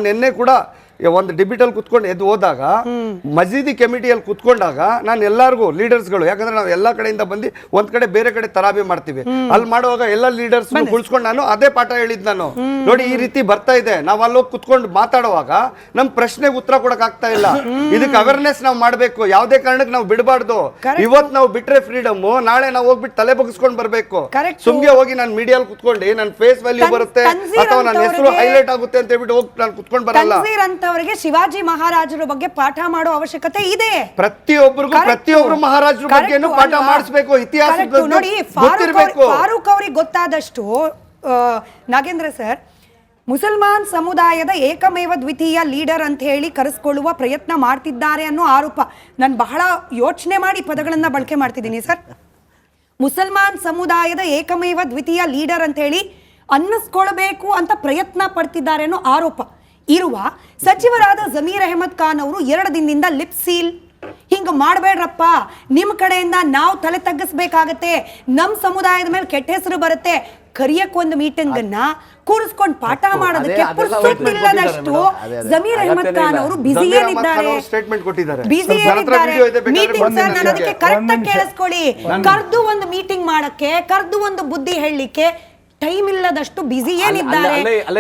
ನಿನ್ನೆ ಕೂಡ ಒಂದು ಡಿಬಿಟಲ್ ಕುತ್ಕೊಂಡು ಎದ್ದು ಹೋದಾಗ ಮಸೀದಿ ಕಮಿಟಿಯಲ್ಲಿ ಕುತ್ಕೊಂಡಾಗ ನಾನು ಎಲ್ಲರಿಗೂ ಲೀಡರ್ಸ್ಗಳು, ಯಾಕಂದ್ರೆ ನಾವು ಎಲ್ಲಾ ಕಡೆಯಿಂದ ಬಂದು ಒಂದ್ ಕಡೆ ಬೇರೆ ಕಡೆ ತರಾಬಿ ಮಾಡ್ತೀವಿ, ಅಲ್ಲಿ ಮಾಡುವಾಗ ಎಲ್ಲ ಲೀಡರ್ಸ್ ಕುಳಿಸ್ಕೊಂಡು ನಾನು ಅದೇ ಪಾಠ ಹೇಳಿದ್ ನಾನು. ನೋಡಿ ಈ ರೀತಿ ಬರ್ತಾ ಇದೆ, ನಾವು ಅಲ್ಲೋಗಿ ಕುತ್ಕೊಂಡು ಮಾತಾಡುವಾಗ ನಮ್ ಪ್ರಶ್ನೆಗೆ ಉತ್ತರ ಕೊಡಕ್ ಆಗ್ತಾ ಇಲ್ಲ. ಇದಕ್ಕೆ ಅವೇರ್ನೆಸ್ ನಾವು ಮಾಡ್ಬೇಕು, ಯಾವ್ದೇ ಕಾರಣಕ್ಕೆ ನಾವು ಬಿಡಬಾರ್ದು. ಇವತ್ತು ನಾವು ಬಿಟ್ರೆ ಫ್ರೀಡಮ್, ನಾಳೆ ನಾವು ಹೋಗ್ಬಿಟ್ಟು ತಲೆ ಬಗ್ಸ್ಕೊಂಡ್ ಬರ್ಬೇಕು. ಸುಮ್ಗೆ ಹೋಗಿ ನಾನು ಮೀಡಿಯಲ್ಲಿ ಕುತ್ಕೊಂಡು ನನ್ನ ಫೇಸ್ ವ್ಯಾಲ್ಯೂ ಬರುತ್ತೆ ಅಥವಾ ನನ್ನ ಹೆಸರು ಹೈಲೈಟ್ ಆಗುತ್ತೆ ಅಂತ ಹೇಳ್ಬಿಟ್ಟು ಹೋಗಿ ನಾನು ಕುತ್ಕೊಂಡ್ ಬರಲ್ಲ. ಅವರಿಗೆ ಶಿವಾಜಿ ಮಹಾರಾಜರ ಬಗ್ಗೆ ಪಾಠ ಮಾಡೋ ಅವಶ್ಯಕತೆ ಇದೆ. ಪ್ರತಿಯೊಬ್ಬರು ಮಹಾರಾಜರ ಬಗ್ಗೆನೂ ಪಾಠ ಮಾಡಿಸಬೇಕು, ಇತಿಹಾಸ ನೋಡಿ. ಫಾರೂಕ್ ಅವ್ರಿಗೆ ಗೊತ್ತಾದಷ್ಟು ನಾಗೇಂದ್ರ ಸರ್ ಮುಸಲ್ಮಾನ್ ಸಮುದಾಯದ ಏಕಮೇವ ದ್ವಿತೀಯ ಲೀಡರ್ ಅಂತ ಹೇಳಿ ಕರೆಸ್ಕೊಳ್ಳುವ ಪ್ರಯತ್ನ ಮಾಡ್ತಿದ್ದಾರೆ ಅನ್ನೋ ಆರೋಪ. ನಾನು ಬಹಳ ಯೋಚನೆ ಮಾಡಿ ಪದಗಳನ್ನ ಬಳಕೆ ಮಾಡ್ತಿದ್ದೀನಿ ಸರ್. ಮುಸಲ್ಮಾನ್ ಸಮುದಾಯದ ಏಕಮೇವ ದ್ವಿತೀಯ ಲೀಡರ್ ಅಂತ ಹೇಳಿ ಅನ್ನಿಸ್ಕೊಳ್ಬೇಕು ಅಂತ ಪ್ರಯತ್ನ ಪಡ್ತಿದ್ದಾರೆ ಅನ್ನೋ ಆರೋಪ ಇರುವ ಸಚಿವರಾದ ಜಮೀರ್ ಅಹಮದ್ ಖಾನ್ ಅವರು 2 ದಿನದಿಂದ ಲಿಪ್ ಸೀಲ್, ಹಿಂಗ ಮಾಡಬೇಡ್ರಪ್ಪ, ನಿಮ್ಮ ಕಡೆಯಿಂದ ನಾವು ತಲೆ ತಗ್ಗಿಸ್ಬೇಕಾಗತ್ತೆ, ನಮ್ಮ ಸಮುದಾಯದ ಮೇಲೆ ಕೆಟ್ಟ ಹೆಸರು ಬರುತ್ತೆ, ಕರಿಯಕ್ಕೊಂದು ಮೀಟಿಂಗ್ ಅನ್ನ ಕೂರಿಸ್ಕೊಂಡು ಪಾಠ ಮಾಡೋದಕ್ಕೆ ಪುರ್ಸೊತ್ತಿಲ್ಲದಷ್ಟು ಜಮೀರ್ ಅಹಮದ್ ಖಾನ್ ಅವರು ಬಿಸಿ ಏನಿದ್ದಾರೆ. ನಾನು ಅದಕ್ಕೆ ಕರೆಕ್ಟ್ ಆಗಿ ಕೇಳಿಸ್ಕೊಳ್ಳಿ, ಕರ್ದು ಒಂದು ಮೀಟಿಂಗ್ ಮಾಡಕ್ಕೆ, ಕರ್ದು ಒಂದು ಬುದ್ಧಿ ಹೇಳಲಿಕ್ಕೆ ಟೈಮ್ ಇಲ್ಲದಷ್ಟು ಬಿಸಿ ಏನಿದ್ದಾರೆ. ಅಲ್ಲ,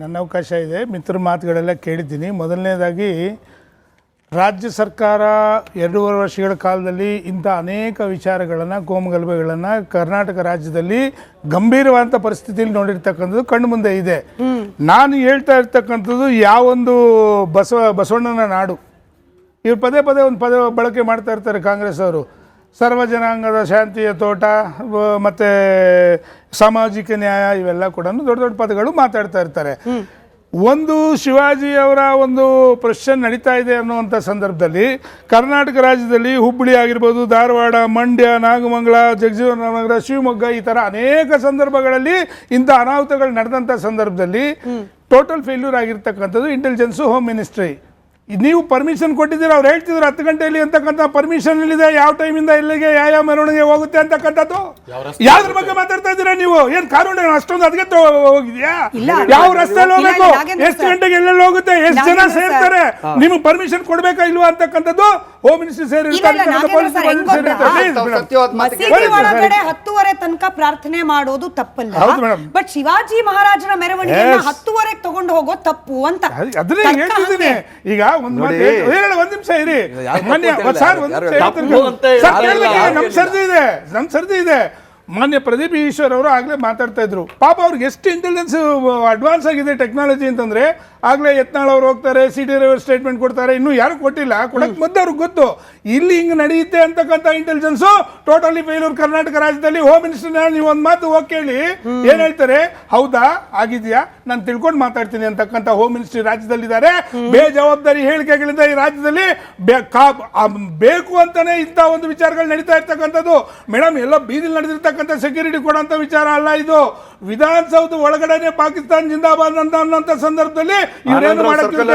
ನನ್ನ ಅವಕಾಶ ಇದೆ, ಮಿತ್ರ ಮಾತುಗಳೆಲ್ಲ ಕೇಳಿದ್ದೀನಿ. ಮೊದಲನೇದಾಗಿ ರಾಜ್ಯ ಸರ್ಕಾರ 2.5 ವರ್ಷಗಳ ಕಾಲದಲ್ಲಿ ಇಂಥ ಅನೇಕ ವಿಚಾರಗಳನ್ನು, ಕೋಮುಗಲಭೆಗಳನ್ನು ಕರ್ನಾಟಕ ರಾಜ್ಯದಲ್ಲಿ ಗಂಭೀರವಾದಂಥ ಪರಿಸ್ಥಿತಿಯಲ್ಲಿ ನೋಡಿರ್ತಕ್ಕಂಥದ್ದು ಕಣ್ಣು ಮುಂದೆ ಇದೆ. ನಾನು ಹೇಳ್ತಾ ಇರ್ತಕ್ಕಂಥದ್ದು ಯಾವೊಂದು ಬಸವಣ್ಣನ ನಾಡು, ಇವ್ರು ಪದೇ ಒಂದು ಪದ ಬಳಕೆ ಮಾಡ್ತಾ ಇರ್ತಾರೆ ಕಾಂಗ್ರೆಸ್ ಅವರು. ಸರ್ವ ಜನಾಂಗದ ಶಾಂತಿಯ ತೋಟ ಮತ್ತು ಸಾಮಾಜಿಕ ನ್ಯಾಯ, ಇವೆಲ್ಲ ಕೂಡ ದೊಡ್ಡ ಪದಗಳು ಮಾತಾಡ್ತಾ ಇರ್ತಾರೆ. ಒಂದು ಶಿವಾಜಿ ಅವರ ಒಂದು ಪ್ರೊಸೆಷನ್ ನಡೀತಾ ಇದೆ ಅನ್ನುವಂಥ ಸಂದರ್ಭದಲ್ಲಿ ಕರ್ನಾಟಕ ರಾಜ್ಯದಲ್ಲಿ ಹುಬ್ಬಳ್ಳಿ ಆಗಿರ್ಬೋದು, ಧಾರವಾಡ, ಮಂಡ್ಯ, ನಾಗಮಂಗಲ, ಜಗಜೀವನನಗರ, ಶಿವಮೊಗ್ಗ, ಈ ಥರ ಅನೇಕ ಸಂದರ್ಭಗಳಲ್ಲಿ ಇಂಥ ಅನಾಹುತಗಳು ನಡೆದಂಥ ಸಂದರ್ಭದಲ್ಲಿ ಟೋಟಲ್ ಫೇಲ್ಯೂರ್ ಆಗಿರ್ತಕ್ಕಂಥದ್ದು ಇಂಟೆಲಿಜೆನ್ಸು, ಹೋಮ್ ಮಿನಿಸ್ಟ್ರಿ. ನೀವು ಪರ್ಮಿಷನ್ ಕೊಟ್ಟಿದ್ದೀರಾ, ಅವ್ರು ಹೇಳ್ತಿದ್ರು 10 ಗಂಟೆಯಲ್ಲಿ ಅಂತಕ್ಕಂಥ ಪರ್ಮಿಷನ್ ಇಲ್ಲಿದೆ, ಯಾವ ಟೈಮಿಂದ ಇಲ್ಲಿಗೆ ಯಾವ ಮೆರವಣಿಗೆ ಹೋಗುತ್ತೆ ಅಂತಕ್ಕಂಥದ್ದು. ಯಾವ್ದ್ರ ಬಗ್ಗೆ ಮಾತಾಡ್ತಾ ಇದ್ದೀರಾ ನೀವು? ಏನ್ ಕಾನೂನು ಅಷ್ಟೊಂದು ಅದಕ್ಕೆ ಹೋಗಿದ್ಯಾ? ಯಾವ ರಸ್ತೆಯಲ್ಲಿ ಹೋಗ್ಬೇಕು, ಎಷ್ಟು ಗಂಟೆಗೆ ಎಲ್ಲೆಲ್ಲಿ ಹೋಗುತ್ತೆ, ಎಷ್ಟು ಜನ ಸೇರ್ತಾರೆ, ನಿಮ್ಗೆ ಪರ್ಮಿಷನ್ ಕೊಡ್ಬೇಕಾ ಇಲ್ವಾ ಅಂತಕ್ಕಂಥದ್ದು ಹೋಮ್ ಮಿನಿಸ್ಟ್ರಿ ಸೇರಿರ್ತಾರೆ. 10:30 ತನಕ ಪ್ರಾರ್ಥನೆ ಮಾಡೋದು ತಪ್ಪಲ್ಲ, ಬಟ್ ಶಿವಾಜಿ ಮಹಾರಾಜರ ಮೆರವಣಿಗೆ 10:30 ತಗೊಂಡು ಹೋಗೋದು ತಪ್ಪು ಅಂತ ಅದನ್ನೇ ಹೇಳ್ತಿದ್ದೀನಿ. ಈಗ ಒಂದ್ ನಿಮಿಷ ಇರಿ, ನಮ್ ಸರ್ದಿ ಇದೆ. ಮಾನ್ಯ ಪ್ರದೀಪ್ ಈಶ್ವರ್ ಅವರು ಆಗ್ಲೇ ಮಾತಾಡ್ತಾ ಇದ್ರು. ಪಾಪ ಅವ್ರಿಗೆ ಎಷ್ಟು ಇಂಟೆಲಿಜೆನ್ಸ್ ಅಡ್ವಾನ್ಸ್ ಆಗಿದೆ ಟೆಕ್ನಾಲಜಿ ಅಂತಂದ್ರೆ, ಆಗ್ಲೇ ಯತ್ನಾಳ್ ಅವ್ರು ಹೋಗ್ತಾರೆ, ಸಿಟಿ ರೈವರ್ ಸ್ಟೇಟ್ಮೆಂಟ್ ಕೊಡ್ತಾರೆ, ಇನ್ನೂ ಯಾರು ಕೊಟ್ಟಿಲ್ಲ, ಕೊಡಕ್ ಮದ್ದು ಅವ್ರಿಗೆ ಗೊತ್ತು ಇಲ್ಲಿ ಹಿಂಗ್ ನಡೆಯುತ್ತೆ ಅಂತಕ್ಕಂಥ ಇಂಟೆಲಿಜೆನ್ಸ್ ಟೋಟಲಿ ಫೇಲ್ಯೂರ್ ಕರ್ನಾಟಕ ರಾಜ್ಯದಲ್ಲಿ. ಹೋಮ್ ಮಿನಿಸ್ಟರ್ ನೀವು ಒಂದ್ ಮಾತು ಹೋಗಿ ಕೇಳಿ, ಏನ್ ಹೇಳ್ತಾರೆ, ಹೌದಾ ಆಗಿದ್ಯಾ ನಾನು ತಿಳ್ಕೊಂಡು ಮಾತಾಡ್ತೀನಿ ಅಂತಕ್ಕಂಥ ಹೋಮ್ ಮಿನಿಸ್ಟ್ರಿ ರಾಜ್ಯದಲ್ಲಿದ್ದಾರೆ. ಬೇಜವಾಬ್ದಾರಿ ಹೇಳಿಕೆಗಳಿಂದ ಈ ರಾಜ್ಯದಲ್ಲಿ ಬೇಕು ಅಂತಾನೆ ಇಂಥ ಒಂದು ವಿಚಾರಗಳು ನಡೀತಾ ಇರ್ತಕ್ಕಂಥದ್ದು. ಮೇಡಮ್, ಎಲ್ಲ ಬೀದಿಲಿ ನಡೆದಿರ್ತಕ್ಕಂಥ ಸೆಕ್ಯೂರಿಟಿ ಕೊಡೋಂಥ ವಿಚಾರ ಅಲ್ಲ ಇದು. ವಿಧಾನಸೌಧ ಒಳಗಡೆನೆ ಪಾಕಿಸ್ತಾನ ಜಿಂದಾಬಾದ್ ಅನ್ನೋ ಸಂದರ್ಭದಲ್ಲಿ ಇವರೇನು ಮಾಡಕ್ಕಿಲ್ಲ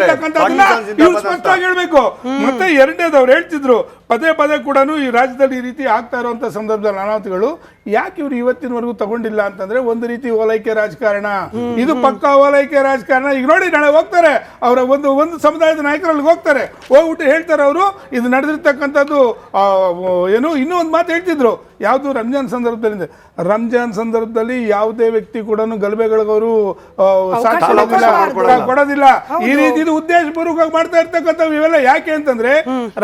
ಅಂತಕ್ಕಂಥದ್ದನ್ನ ಇವ್ರು ಸ್ಪಷ್ಟವಾಗಿ ಹೇಳ್ಬೇಕು. ಮತ್ತೆ ಎರಡನೇದವ್ರು ಹೇಳ್ತಿದ್ರು ಪದೇ ಕೂಡ ಈ ರಾಜ್ಯದಲ್ಲಿ ಈ ರೀತಿ ಆಗ್ತಾ ಇರುವಂತ ಸಂದರ್ಭದಲ್ಲಿ ಅನಾಹುತಗಳು ಯಾಕೆ ಇವ್ರು ಇವತ್ತಿನವರೆಗೂ ತಗೊಂಡಿಲ್ಲ ಅಂತಂದ್ರೆ, ಒಂದು ರೀತಿ ಓಲೈಕೆ ರಾಜಕಾರಣ, ಇದು ಪಕ್ಕಾ ಓಲೈಕೆ ರಾಜಕಾರಣ. ಈಗ ನೋಡಿ, ನಾಳೆ ಹೋಗ್ತಾರೆ ಅವರ ಒಂದು ಸಮುದಾಯದ ನಾಯಕರಲ್ಲಿ ಹೋಗ್ತಾರೆ, ಹೋಗ್ಬಿಟ್ಟು ಹೇಳ್ತಾರೆ ಅವರು ಇದು ನಡೆದಿರ್ತಕ್ಕಂಥದ್ದು ಏನು. ಇನ್ನೂ ಒಂದು ಮಾತು ಹೇಳ್ತಿದ್ರು, ಯಾವುದು ರಂಜಾನ್ ಸಂದರ್ಭದಲ್ಲಿ, ರಂಜಾನ್ ಸಂದರ್ಭದಲ್ಲಿ ಯಾವುದೇ ವ್ಯಕ್ತಿ ಕೂಡ ಗಲಭೆಗಳಿಗವರು ಕೊಡೋದಿಲ್ಲ. ಈ ರೀತಿ ಉದ್ದೇಶಪೂರ್ವಕವಾಗಿ ಮಾಡ್ತಾ ಇರ್ತಕ್ಕಂಥವು ಇವೆಲ್ಲ ಯಾಕೆ ಅಂತಂದ್ರೆ,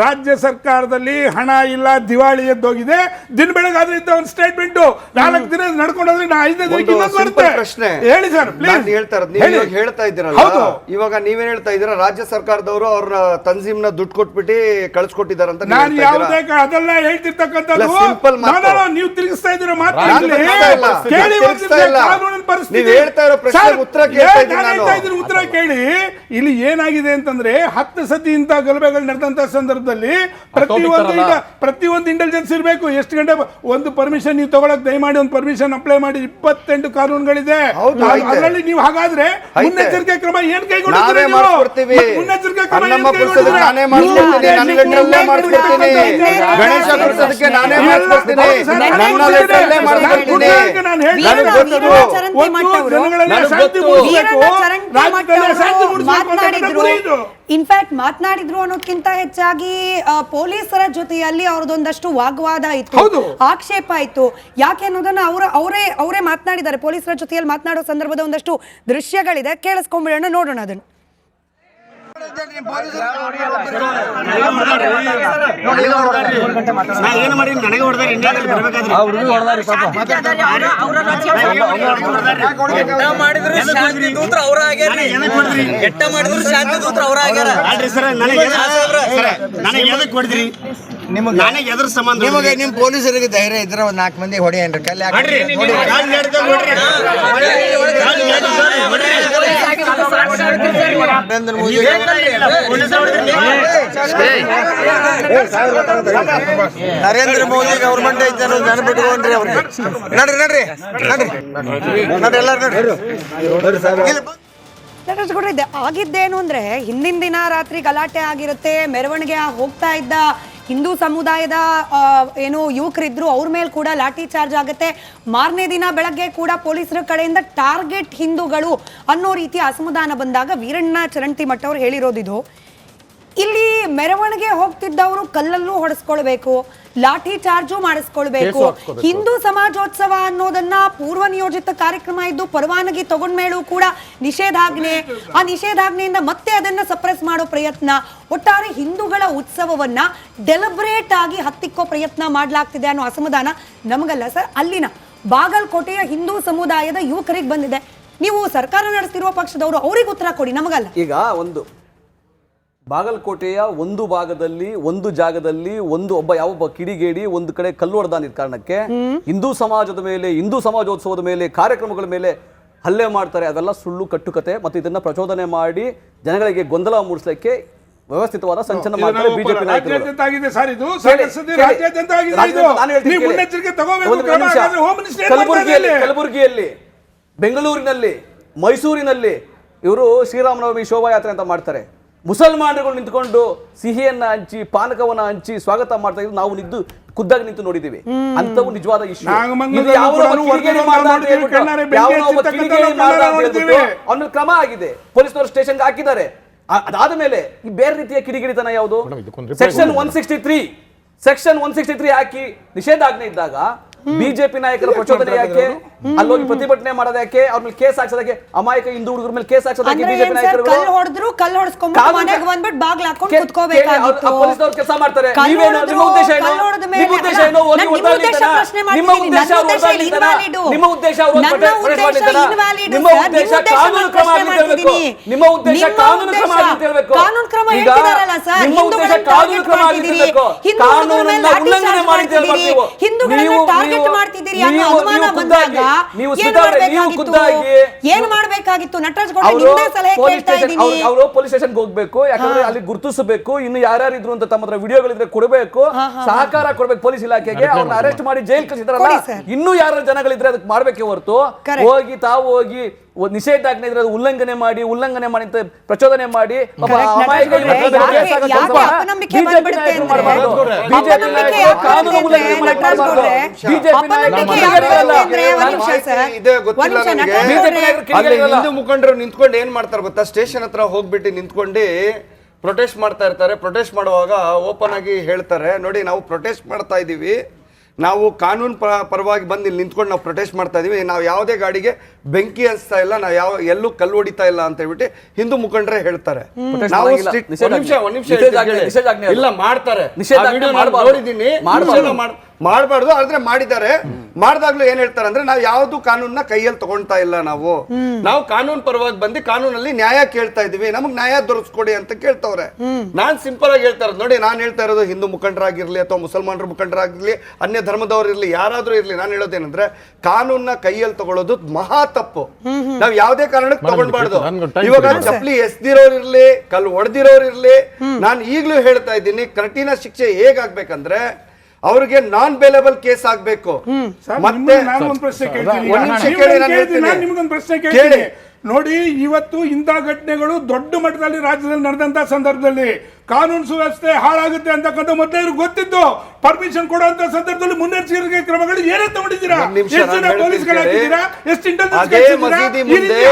ರಾಜ್ಯ ಸರ್ಕಾರದಲ್ಲಿ ಹಣ ಇಲ್ಲ, ದಿವಾಳಿ ಎದ್ದೋಗಿದೆ. ದಿನ ಬೆಳಗಾದ್ರೆ ಇಂತ ಒಂದು ಸ್ಟೇಟ್ಮೆಂಟ್ 4 ದಿನ ನಡ್ಕೊಂಡ್ರೆ 5 ದಿನಕ್ಕೆ ಇನ್ನೊಂದು ಬರುತ್ತೆ. ಹೇಳಿ ಸರ್, ಹೇಳ್ತಾ ಇದ್ದೀರಲ್ಲ, ಇವಾಗ ನೀವೇನ್ ಹೇಳ್ತಾ ಇದ್ದೀರಾ, ರಾಜ್ಯ ಸರ್ಕಾರದವರು ಅವ್ರ ತಂಜೀಮ್ನ ದುಡ್ಡು ಕೊಟ್ಬಿಟ್ಟು ಕಳ್ಸಿಕೊಟ್ಟಿದ್ದಾರೆ ಅಂತ. ನಾನು ಯಾವುದೇ ಅದೆಲ್ಲ ಹೇಳ್ತಿರ್ತಕ್ಕಂಥದ್ದು ಸಿಂಪಲ್ ಮಾತು. ನೀವು ತಿರುಗಿಸ್ತಾ ಇದ್ದೀರಾ ಮಾತು. ಕೇಳಿ, ಕಾನೂನಿನ ಪರಿಸ್ಥಿತಿ ಉತ್ತರ ಕೇಳಿ. ಇಲ್ಲಿ ಏನಾಗಿದೆ ಅಂತಂದ್ರೆ 10 ಸತಿ ಇಂತ ಗಲಭೆಗಳು ನಡೆದಂತ ಸಂದರ್ಭದಲ್ಲಿ ಪ್ರತಿ ಪ್ರತಿಯೊಂದು ಇಂಟೆಲಿಜೆನ್ಸ್ ಇರಬೇಕು. ಎಷ್ಟು ಗಂಟೆ ಒಂದು ಪರ್ಮಿಷನ್ ನೀವು ತಗೊಳಕ್ ದಯಮಾಡಿ ಒಂದು ಪರ್ಮಿಷನ್ ಅಪ್ಲೈ ಮಾಡಿ. 28 ಕಾನೂನುಗಳಿದೆ. ಅದರಲ್ಲಿ ನೀವು ಹಾಗಾದ್ರೆ ಮುನ್ನೆಚ್ಚರಿಕೆ ಕ್ರಮ ಏನ್ ಕೈಗೊಳ್ಳುತ್ತೀರಿ? ಮುನ್ನೆಚ್ಚರಿಕೆ ಕ್ರಮ ಏನ್ ಕೈಗೊಳ್ಳುತ್ತೀರಿ? ಗಣೇಶ ಕೊಡಿಸೋದಕ್ಕೆ ನಾನೇ ಮಾಡ್ಕೊಡ್ತೀನಿ. ನನ್ನ ಲೆಟರಲ್ಲೇ ಮಾಡ್ಕೊಡ್ತೀನಿ. ಇನ್ಫ್ಯಾಕ್ಟ್ ಮಾತನಾಡಿದ್ರು ಅನ್ನೋದಕ್ಕಿಂತ ಹೆಚ್ಚಾಗಿ ಪೊಲೀಸರ ಜೊತೆಯಲ್ಲಿ ಅವ್ರದೊಂದಷ್ಟು ವಾಗ್ವಾದ ಇತ್ತು, ಆಕ್ಷೇಪ ಇತ್ತು. ಯಾಕೆ ಅನ್ನೋದನ್ನ ಅವರೇ ಮಾತನಾಡಿದ್ದಾರೆ. ಪೊಲೀಸರ ಜೊತೆಯಲ್ಲಿ ಮಾತನಾಡೋ ಸಂದರ್ಭದ ಒಂದಷ್ಟು ದೃಶ್ಯಗಳಿದೆ, ಕೇಳಿಸ್ಕೊಂಡ್ಬಿಡೋಣ, ನೋಡೋಣ ಅದನ್ನು. ಏನು ಮಾಡಿ ನನಗೆ ಹೊಡೆದಾರೆ ಇಂಡಿಯಾದಲ್ಲಿ ಬರಬೇಕಾದ್ರೆ ನನಗೆ ಎದಕ್ಕೆ ಹೊಡೆದ್ರಿ? ನನಗೆ ಎದ್ರ ಸಂಬಂಧ? ನಿಮಗೆ ನಿಮ್ಮ ಪೊಲೀಸರಿಗೆ ಧೈರ್ಯ ಇದ್ರೆ ಒಂದು 4 ಮಂದಿ ಹೊಡೆಯನ್ರಿ ಕಲ್ಯಾಣ ನರೇಂದ್ರ ಮೋದಿ ಗೌರ್ಮೆಂಟ್ ಐತೆ ನೆನಪಿಟ್ಕೊಂಡ್ರಿ ಅವ್ರಿಗೆ. ನಡ್ರಿ ನಡ್ರಿ ನಡ್ರಿ ನಡ್ರಿ ಎಲ್ಲಾರು ನಡ್ರಿ. ಆಗಿದ್ದೇನು ಅಂದ್ರೆ ಹಿಂದಿನ ದಿನ ರಾತ್ರಿ ಗಲಾಟೆ ಆಗಿರುತ್ತೆ, ಮೆರವಣಿಗೆ ಹೋಗ್ತಾ ಇದ್ದ ಹಿಂದೂ ಸಮುದಾಯದ ಏನು ಯುವಕರಿದ್ರು ಅವ್ರ ಮೇಲೆ ಕೂಡ ಲಾಠಿ ಚಾರ್ಜ್ ಆಗುತ್ತೆ. ಮಾರನೇ ದಿನ ಬೆಳಗ್ಗೆ ಕೂಡ ಪೊಲೀಸರ ಕಡೆಯಿಂದ ಟಾರ್ಗೆಟ್ ಹಿಂದೂಗಳು ಅನ್ನೋ ರೀತಿ ಅಸಮಾಧಾನ ಬಂದಾಗ ವೀರಣ್ಣ ಚರಂತಿಮಠ ಅವ್ರು ಹೇಳಿರೋದಿದು. ಇಲ್ಲಿ ಮೆರವಣಿಗೆ ಹೋಗ್ತಿದ್ದವರು ಕಲ್ಲಲ್ಲೂ ಹೊಡೆಸ್ಕೊಳ್ಬೇಕು, ಲಾಠಿ ಚಾರ್ಜು ಮಾಡಿಸ್ಕೊಳ್ಬೇಕು. ಹಿಂದೂ ಸಮಾಜೋತ್ಸವ ಅನ್ನೋದನ್ನ ಪೂರ್ವ ನಿಯೋಜಿತ ಕಾರ್ಯಕ್ರಮ ಇದ್ದು ಪರವಾನಗಿ ತಗೊಂಡ್ಮೇಲೂ ಕೂಡ ನಿಷೇಧಾಜ್ಞೆ, ಆ ನಿಷೇಧಾಜ್ಞೆಯಿಂದ ಮತ್ತೆ ಅದನ್ನ ಸಪ್ರೆಸ್ ಮಾಡೋ ಪ್ರಯತ್ನ, ಒಟ್ಟಾರೆ ಹಿಂದೂಗಳ ಉತ್ಸವವನ್ನ ಡೆಲಿಬ್ರೇಟ್ ಆಗಿ ಹತ್ತಿಕ್ಕೋ ಪ್ರಯತ್ನ ಮಾಡ್ಲಾಗ್ತಿದೆ ಅನ್ನೋ ಅಸಮಾಧಾನ ನಮಗಲ್ಲ ಸರ್, ಅಲ್ಲಿನ ಬಾಗಲಕೋಟೆಯ ಹಿಂದೂ ಸಮುದಾಯದ ಯುವಕರಿಗೆ ಬಂದಿದೆ. ನೀವು ಸರ್ಕಾರ ನಡೆಸ್ತಿರುವ ಪಕ್ಷದವರು ಅವ್ರಿಗೆ ಉತ್ತರ ಕೊಡಿ, ನಮಗಲ್ಲ. ಈಗ ಒಂದು ಬಾಗಲಕೋಟೆಯ ಒಂದು ಭಾಗದಲ್ಲಿ ಒಂದು ಜಾಗದಲ್ಲಿ ಒಬ್ಬ ಕಿಡಿಗೇಡಿ ಒಂದು ಕಡೆ ಕಲ್ಲು ಹೊಡೆದಾನಿದ್ದ ಕಾರಣಕ್ಕೆ ಹಿಂದೂ ಸಮಾಜದ ಮೇಲೆ, ಹಿಂದೂ ಸಮಾಜೋತ್ಸವದ ಮೇಲೆ, ಕಾರ್ಯಕ್ರಮಗಳ ಮೇಲೆ ಹಲ್ಲೆ ಮಾಡ್ತಾರೆ. ಅದೆಲ್ಲ ಸುಳ್ಳು ಕಟ್ಟುಕತೆ ಮತ್ತು ಇದನ್ನ ಪ್ರಚೋದನೆ ಮಾಡಿ ಜನಗಳಿಗೆ ಗೊಂದಲ ಮೂಡಿಸಲಿಕ್ಕೆ ವ್ಯವಸ್ಥಿತವಾದ ಸಂಚಲನ ಮಾಡ್ತಾರೆ ಬಿಜೆಪಿ ನಾಯಕರು. ಕಲಬುರಗಿಯಲ್ಲಿ, ಬೆಂಗಳೂರಿನಲ್ಲಿ, ಮೈಸೂರಿನಲ್ಲಿ ಇವರು ಶ್ರೀರಾಮನವಮಿ ಶೋಭಾಯಾತ್ರೆ ಅಂತ ಮಾಡ್ತಾರೆ. ಮುಸಲ್ಮಾನರುಗಳು ನಿಂತ್ಕೊಂಡು ಸಿಹಿಯನ್ನ ಹಂಚಿ, ಪಾನಕವನ್ನ ಹಂಚಿ ಸ್ವಾಗತ ಮಾಡ್ತಾ ಇದ್ರು. ನಾವು ಖುದ್ದಾಗಿ ನಿಂತು ನೋಡಿದ್ದೀವಿ. ಅಂತವು ನಿಜವಾದ ಇಶ್ಯೂ. ಅವನ ಕ್ರಮ ಆಗಿದೆ, ಪೊಲೀಸ್ನವರು ಸ್ಟೇಷನ್ಗೆ ಹಾಕಿದ್ದಾರೆ. ಅದಾದ ಮೇಲೆ ಈ ಬೇರೆ ರೀತಿಯ ಕಿಡಿಗಿಡಿತನ ಯಾವುದು? ಸೆಕ್ಷನ್ 163 ಹಾಕಿ ನಿಷೇಧಾಜ್ಞೆ ಇದ್ದಾಗ ಬಿಜೆಪಿ ನಾಯಕರ ಪ್ರಚೋದನೆ ಯಾಕೆ? ಅಲ್ಲೋಗಿ ಪ್ರತಿಭಟನೆ ಮಾಡೋದು ಯಾಕೆ? ಅವ್ರ ಮೇಲೆ ಕೇಸ್ ಹಾಕ್ಸೋದಕ್ಕೆ, ಅಮಾಯಕ ಹಿಂದೂ ಹುಡುಗರ ಮೇಲೆ ಕೇಸ್ ಹಾಕ್ಸೋದಕ್ಕೆ ಬಿಜೆಪಿ ನಾಯಕರು ಪೊಲೀಸ್ನವರು ಕೆಲಸ ಮಾಡ್ತಾರೆ. ನಿಮ್ಮ ಉದ್ದೇಶ ಏನು? ನಿಮ್ಮ ಉದ್ದೇಶ ಏನು? ನಿಮ್ಮ ಉದ್ದೇಶ ನಿಮ್ಮ ಉದ್ದೇಶ ನಿಮ್ಮ ಉದ್ದೇಶ ಕಾನೂನು ಕ್ರಮ ಆಗಿರ್ಬೇಕು. ನಿಮ್ಮ ಉದ್ದೇಶ ಕಾನೂನು ಕ್ರಮ ಆಗಿರ್ಬೇಕು. ಈಗ ನಿಮ್ಮ ಉದ್ದೇಶ ಕಾನೂನು ಕ್ರಮ ಆಗಿರ್ಬೇಕು. ಕಾನೂನನ್ನ ಉಲ್ಲಂಘನೆ ಮಾಡಿರ್ಬೇಕು. ನೀವು ಏನು ಮಾಡಬೇಕಾಗಿತ್ತು? ನಟರಾಜ್ ಗೌಡ ನಿಮ್ಮದೇ ಸಲಹೆ ಕೇಳ್ತಾ ಇದ್ದೀನಿ. ಅವರು ಪೊಲೀಸ್ ಸ್ಟೇಷನ್ಗೆ ಹೋಗ್ಬೇಕು, ಯಾಕಂದ್ರೆ ಅಲ್ಲಿ ಗುರುತಿಸಬೇಕು, ಇನ್ನು ಯಾರ್ಯಾರು ಇದ್ರು ಅಂತ ತಮ್ಮ ಹತ್ರ ವಿಡಿಯೋಗಳಿದ್ರೆ ಕೊಡಬೇಕು, ಸಹಕಾರ ಕೊಡ್ಬೇಕು ಪೊಲೀಸ್ ಇಲಾಖೆಗೆ. ಅವ್ರನ್ನ ಅರೆಸ್ಟ್ ಮಾಡಿ ಜೈಲ್ ಕಳಿಸಿದಾರಲ್ಲ, ಇನ್ನೂ ಯಾರು ಜನಗಳಿದ್ರೆ ಅದಕ್ಕೆ ಮಾಡ್ಬೇಕೆ ಹೊರತು ತಾವು ಹೋಗಿ ನಿಷೇಧಾಜ್ಞೆ ಇದ್ರೆ ಉಲ್ಲಂಘನೆ ಮಾಡಿ ಅಂತ ಪ್ರಚೋದನೆ ಮಾಡಿ ಹಿಂದೂ ಮುಖಂಡರು ನಿಂತ್ಕೊಂಡು ಏನ್ ಮಾಡ್ತಾರೆ ಗೊತ್ತಾ? ಸ್ಟೇಷನ್ ಹತ್ರ ಹೋಗ್ಬಿಟ್ಟು ನಿಂತ್ಕೊಂಡು ಪ್ರೊಟೆಸ್ಟ್ ಮಾಡ್ತಾ ಇರ್ತಾರೆ. ಪ್ರೊಟೆಸ್ಟ್ ಮಾಡುವಾಗ ಓಪನ್ ಆಗಿ ಹೇಳ್ತಾರೆ, ನೋಡಿ ನಾವು ಪ್ರೊಟೆಸ್ಟ್ ಮಾಡ್ತಾ ಇದೀವಿ, ನಾವು ಕಾನೂನು ಪರವಾಗಿ ಬಂದು ಇಲ್ಲಿ ನಿಂತ್ಕೊಂಡು ನಾವು ಪ್ರೊಟೆಸ್ಟ್ ಮಾಡ್ತಾ ಇದೀವಿ, ನಾವು ಯಾವುದೇ ಗಾಡಿಗೆ ಬೆಂಕಿ ಹಚ್ತಾ ಇಲ್ಲ, ನಾವು ಎಲ್ಲೂ ಕಲ್ಲು ಹೊಡಿತಾ ಇಲ್ಲ ಅಂತ ಹೇಳ್ಬಿಟ್ಟು ಹಿಂದೂ ಮುಖಂಡರೇ ಹೇಳ್ತಾರೆ. ನಾವು ಇಲ್ಲ ಮಾಡ್ತಾರೆ, ನೋಡಿದ್ದೀನಿ. ಮಾಡಬಾರ್ದು. ಆದ್ರೆ ಮಾಡಿದ್ದಾರೆ. ಮಾಡಿದಾಗ್ಲೂ ಏನ್ ಹೇಳ್ತಾರೆ ಅಂದ್ರೆ ನಾವು ಯಾವ್ದು ಕಾನೂನ್ನ ಕೈಯಲ್ಲಿ ತಗೊಳ್ತಾ ಇಲ್ಲ. ನಾವು ಕಾನೂನು ಪರವಾಗಿ ಬಂದು ಕಾನೂನಲ್ಲಿ ನ್ಯಾಯ ಕೇಳ್ತಾ ಇದೀವಿ, ನಮಗ್ ನ್ಯಾಯ ದೊರಕಿಸ್ಕೊಡಿ ಅಂತ ಕೇಳ್ತವ್ರೆ. ನಾನ್ ಸಿಂಪಲ್ ಆಗಿ ಹೇಳ್ತಾ ಇರೋದು ನೋಡಿ, ನಾನು ಹೇಳ್ತಾ ಇರೋದು ಹಿಂದೂ ಮುಖಂಡರಾಗಿರ್ಲಿ ಅಥವಾ ಮುಸಲ್ಮಾನರ ಮುಖಂಡರಾಗಿರ್ಲಿ ಅನ್ಯ ಧರ್ಮದವ್ರು ಇರ್ಲಿ ಯಾರಾದ್ರೂ ಇರ್ಲಿ, ನಾನು ಹೇಳೋದೇನಂದ್ರೆ ಕಾನೂನ್ನ ಕೈಯಲ್ಲಿ ತಗೊಳ್ಳೋದು ಮಹಾ ತಪ್ಪು. ನಾವ್ ಯಾವ್ದೇ ಕಾರಣಕ್ಕೆ ತಗೊಳ್ಬಾರ್ದು. ಇವಾಗ ಚಪ್ಲಿ ಎಸ್ದಿರೋರು ಇರ್ಲಿ, ಕಲ್ಲು ಹೊಡೆದಿರೋರು ಇರ್ಲಿ, ನಾನು ಈಗ್ಲೂ ಹೇಳ್ತಾ ಇದ್ದೀನಿ, ಕಠಿಣ ಶಿಕ್ಷೆ ಹೇಗಾಗ್ಬೇಕಂದ್ರೆ ಅವ್ರಿಗೆ ನಾನ್ ಬೇಲೆಬಲ್ ಕೇಸ್ ಆಗ್ಬೇಕು. ಮತ್ತೆ ನಾನೊಂದು ಪ್ರಶ್ನೆ ಕೇಳ್ತೀನಿ. ಒಂದ್ ನಿಮಿಷ ಕೇಳಿ, ನಾನು ಹೇಳ್ತೀನಿ. ನಿಮ್ಗೊಂದು ಪ್ರಶ್ನೆ ಕೇಳ್ತೀನಿ. ನೋಡಿ, ಇವತ್ತು ಇಂಥ ಘಟನೆಗಳು ದೊಡ್ಡ ಮಟ್ಟದಲ್ಲಿ ರಾಜ್ಯದಲ್ಲಿ ನಡೆದಂತ ಸಂದರ್ಭದಲ್ಲಿ ಕಾನೂನು ಸುವ್ಯವಸ್ಥೆ ಹಾಳಾಗುತ್ತೆ ಅಂತಕ್ಕಂಥ ಮೊದಲೇ ಗೊತ್ತಿದ್ದು ಪರ್ಮಿಷನ್ ಕೊಡುವಂತ ಸಂದರ್ಭದಲ್ಲಿ ಮುನ್ನೆಚ್ಚರಿಕೆ ಕ್ರಮಗಳು ಏನೇ ತಗೊಂಡಿದ್ದೀರಾ? ಎಷ್ಟು ಜನ ಪೊಲೀಸ್ಗಳು ಹಾಕಿದ್ದೀರಾ? ಎಷ್ಟು ಇಂಟೆಲಿಜೆನ್ಸ್